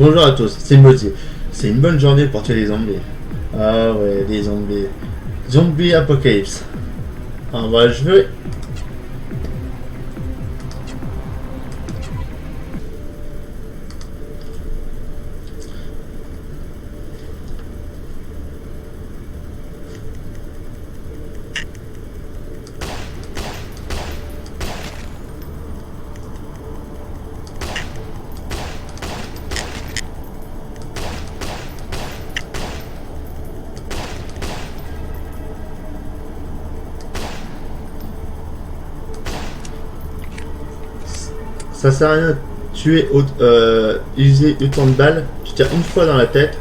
Bonjour à tous, c'est Moti. C'est une bonne journée pour tuer les zombies. Ah ouais, les zombies. Zombie Apocalypse. On va jouer. Ça sert à rien de tuer, user autant de balles. Tu tires une fois dans la tête.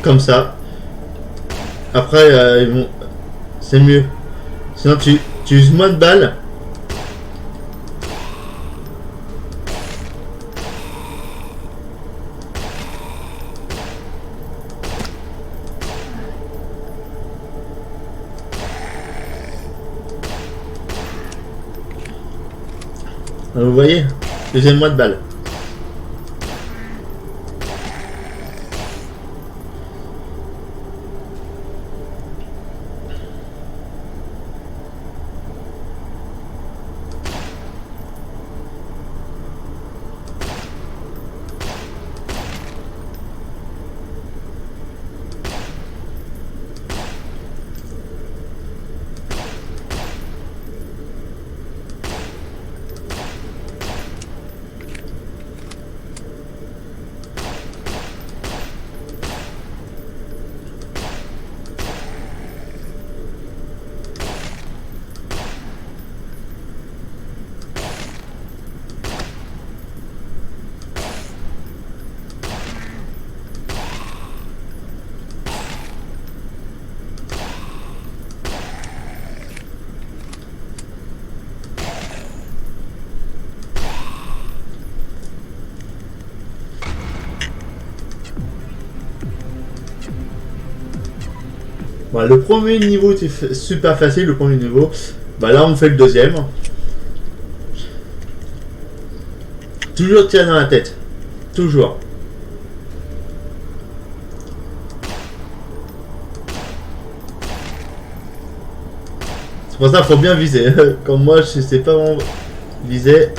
Comme ça. Après, c'est mieux. Sinon, tu uses moins de balles. Vous voyez, usez moins de balles. Voilà, le premier niveau c'est super facile, le premier niveau. Bah là on fait le deuxième. Toujours tirer dans la tête. Toujours. C'est pour ça qu'il faut bien viser. Comme moi je sais pas vraiment viser.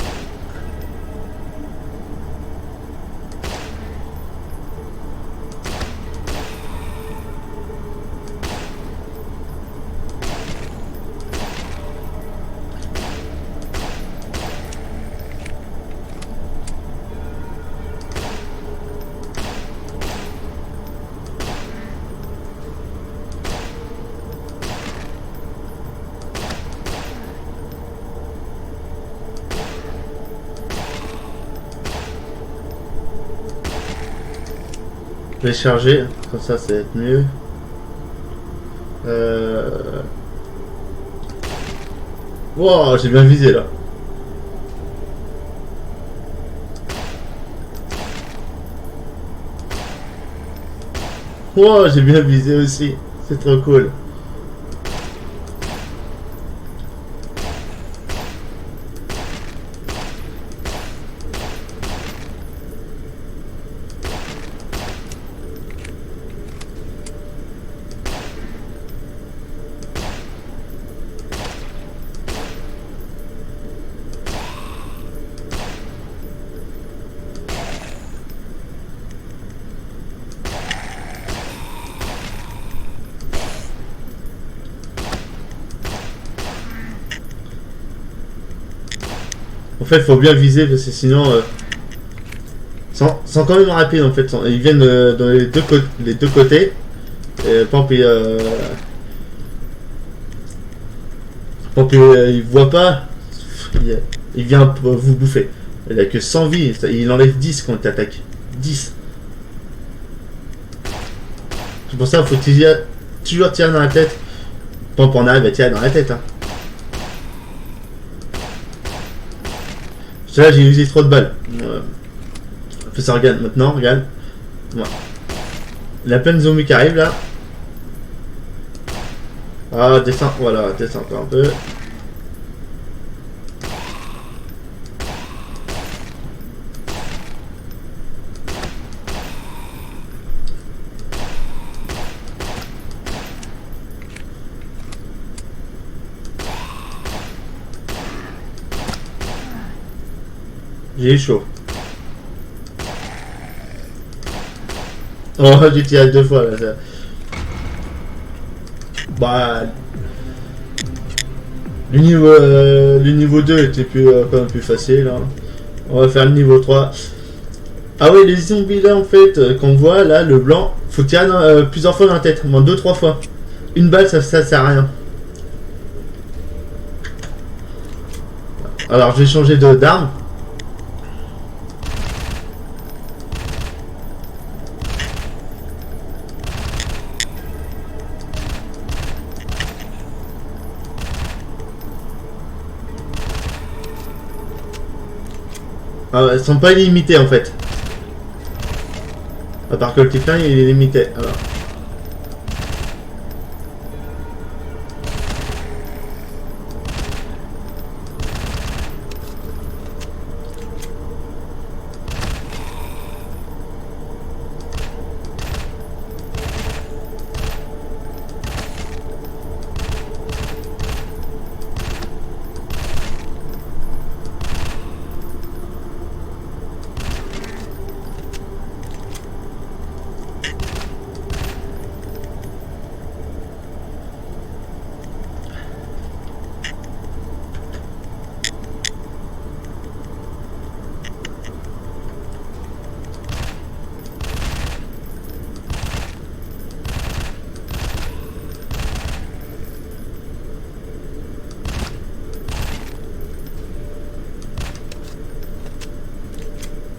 Je vais charger, comme ça va être mieux. Wow, j'ai bien visé là. Wow, j'ai bien visé aussi. C'est trop cool. En fait, il faut bien viser parce que sinon, sont quand même rapides en fait. Ils viennent dans les deux côtés. Et, par exemple, il voit pas, il vient vous bouffer. Il a que 100 vies, il enlève 10 quand il t'attaque. 10. C'est pour ça qu'il faut toujours tirer dans la tête. Quand on arrive à tirer dans la tête. Hein. Là, j'ai usé trop de balles. Fais ça, regarde maintenant, regarde. Ouais. Il y a plein de zombies qui arrivent là. Ah, descends, voilà, descends encore un peu. J'ai eu chaud. Oh, j'ai tiré 2 fois là. Ça. Bah, le niveau 2 était quand même plus facile. Hein. On va faire le niveau 3. Ah oui, les zombies là en fait, qu'on voit là, le blanc, faut tirer plusieurs fois dans la tête, au moins 2-3 fois. Une balle, ça sert à rien. Alors, je vais changer d'arme. Ah, elles sont pas illimitées en fait. À part que le Tiflin il est limité. Alors.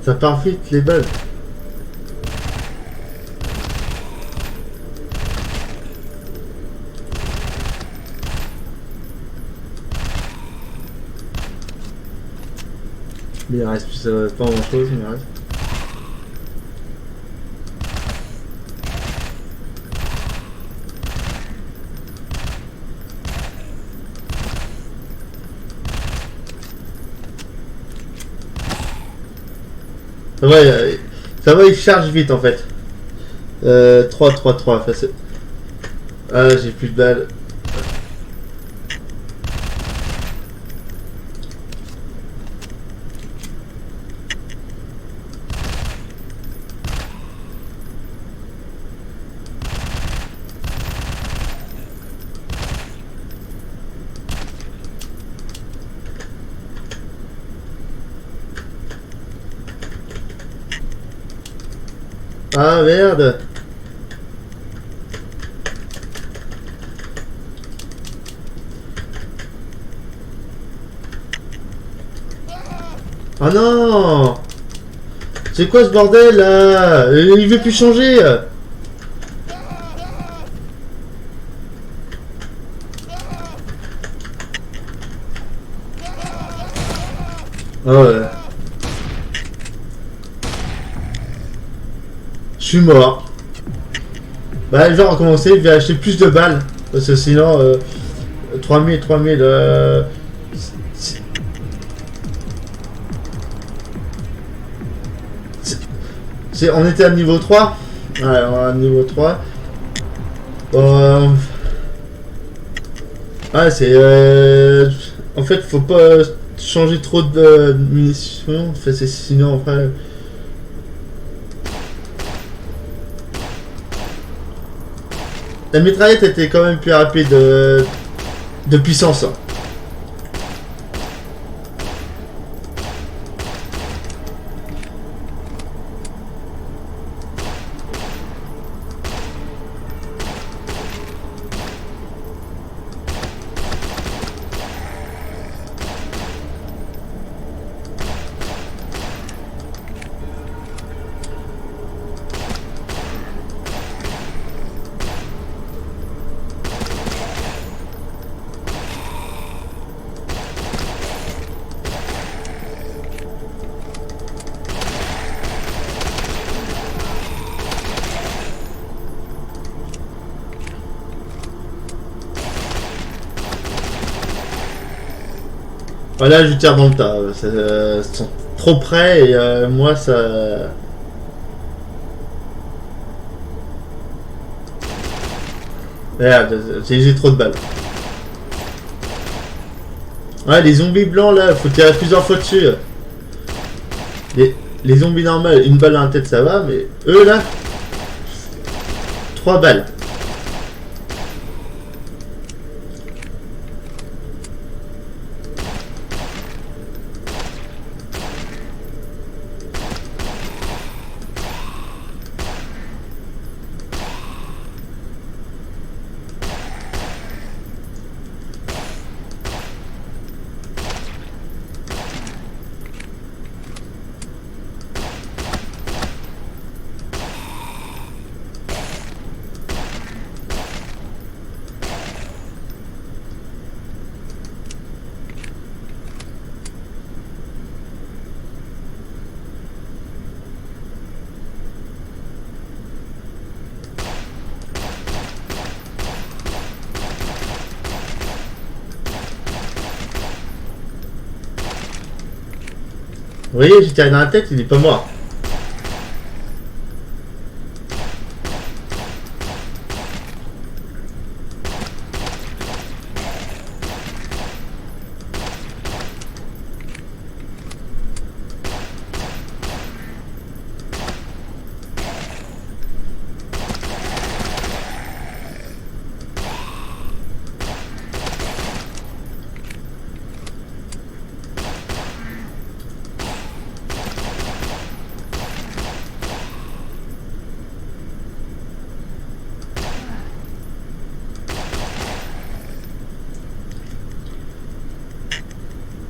Ça part vite les balles. Mais il reste pas grand chose, mais il reste. Ça va, il charge vite en fait. 3, 3, 3. Enfin, ah, j'ai plus de balles. Ah merde. Ah non. C'est quoi ce bordel là? Il veut plus changer. Ah ouais. Je suis mort. Bah je vais recommencer, je vais acheter plus de balles. Parce que sinon 3000, 3000 on était à niveau 3. Ouais, on est à niveau 3. Ouais, c'est en fait faut pas changer trop de munitions. Enfin, c'est sinon après. La mitraillette était quand même plus rapide de puissance. Voilà, je tire dans le tas. Ils sont trop près et moi ça. Merde, j'ai usé trop de balles. Ouais, les zombies blancs là, faut tirer plusieurs fois dessus. Les zombies normales, une balle dans la tête ça va, mais eux là, 3 balles. Vous voyez, j'ai tiré dans la tête, il est pas mort.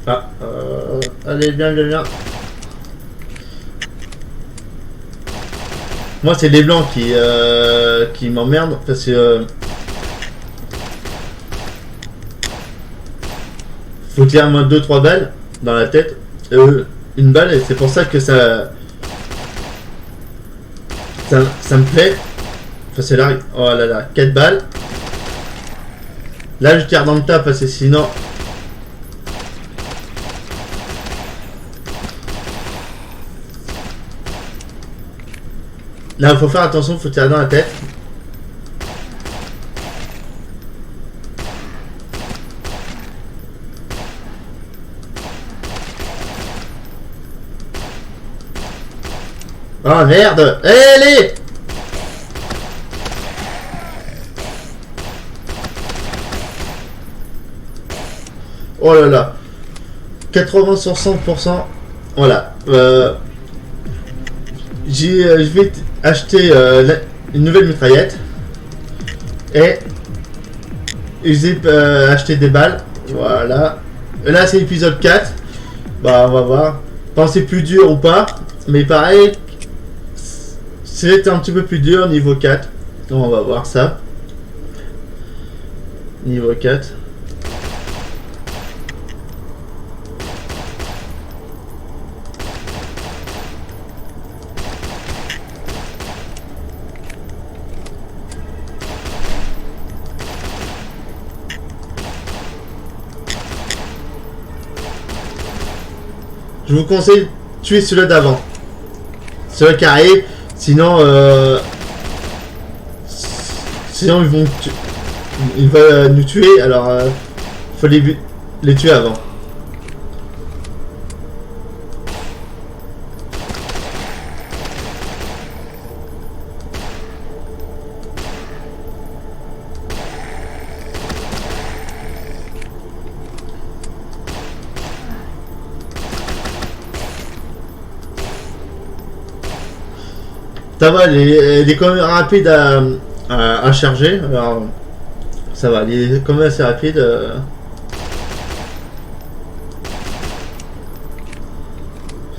Ah, allez, viens, viens, viens. Moi, c'est les blancs qui m'emmerdent parce que faut tirer moins 2-3 balles dans la tête. Une balle, et c'est pour ça que ça me plaît. Enfin, c'est là, oh là là, 4 balles. Là, je tire dans le tas parce que sinon. Là, il faut faire attention, il faut tirer dans la tête. Oh merde! Allez! Oh là là! 80 sur 100%. Voilà. Je vais acheter une nouvelle mitraillette. Et j'ai acheté des balles. Voilà. Là, c'est l'épisode 4. Bah, on va voir. Pensez plus dur ou pas. Mais pareil. C'est un petit peu plus dur niveau 4. Donc on va voir ça. Niveau 4. Je vous conseille de tuer celui-là d'avant. Celui qui arrive. Sinon, sinon ils vont nous tuer. Alors, faut les tuer avant. Ça va, il est quand même rapide à charger. Alors, ça va, il est quand même assez rapide.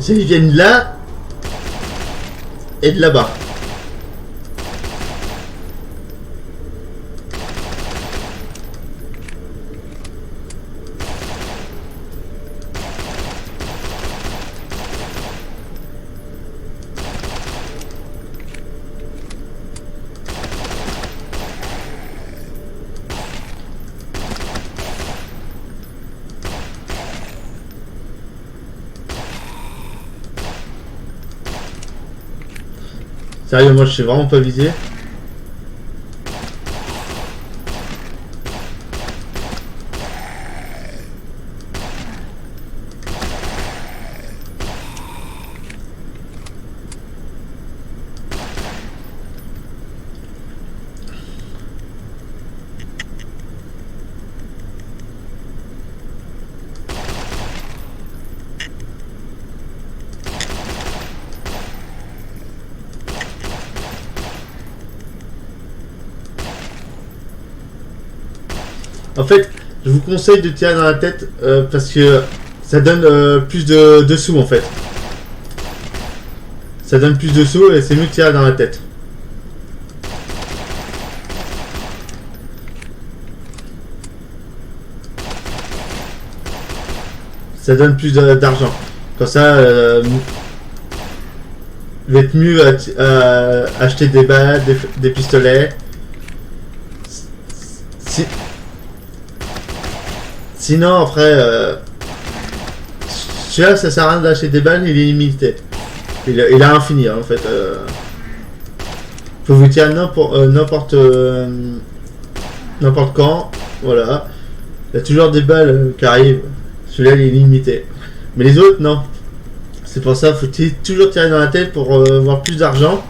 Ils viennent de là et de là-bas. Sérieux, moi je sais vraiment pas viser. En fait, je vous conseille de tirer dans la tête parce que ça donne plus de sous en fait. Ça donne plus de sous et c'est mieux de tirer dans la tête. Ça donne plus d'argent. Comme ça, il va être mieux à acheter des balles, des pistolets. Sinon, après, celui-là, ça sert à rien d'acheter des balles, il est limité. Il a infini, hein, en fait. Faut vous tirer n'importe quand. Voilà. Il y a toujours des balles qui arrivent. Celui-là, il est limité. Mais les autres, non. C'est pour ça qu'il faut toujours tirer dans la tête pour avoir plus d'argent.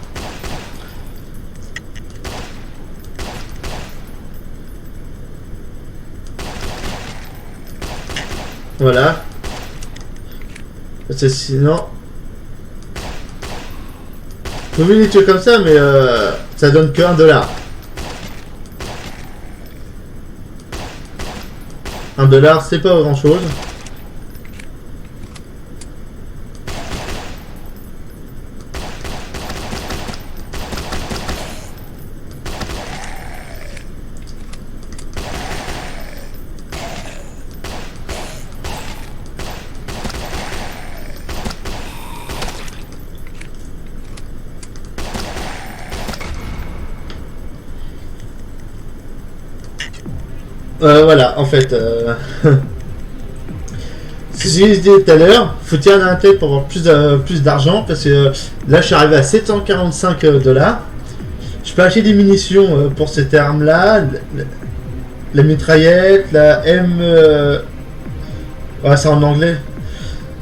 Voilà. Parce que sinon... Vous pouvez les tuer comme ça, mais ça donne que 1 $. 1 $, c'est pas grand chose. Voilà, en fait, ce que j'ai dit tout à l'heure, faut tirer dans la tête pour avoir plus d'argent, parce que là je suis arrivé à 745 $. Je peux acheter des munitions pour cette arme là, la mitraillette, la M... ouais, c'est en anglais.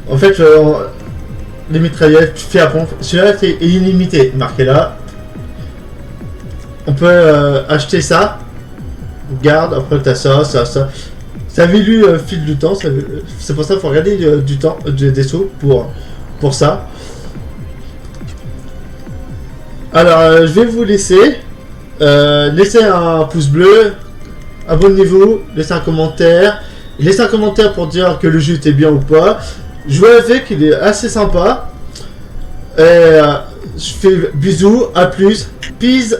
En fait, les mitraillettes, tu fais à pompe. Celui-là c'est illimité, marqué là. On peut acheter ça. Garde, après t'as ça. Ça avait lu fil du temps, c'est pour ça qu'il faut regarder du temps, des sous pour ça. Alors je vais vous laisser. Laissez un pouce bleu, abonnez-vous, laissez un commentaire. Laissez un commentaire pour dire que le jeu était bien ou pas. Jouez avec, il est assez sympa. Je fais bisous, à plus, peace.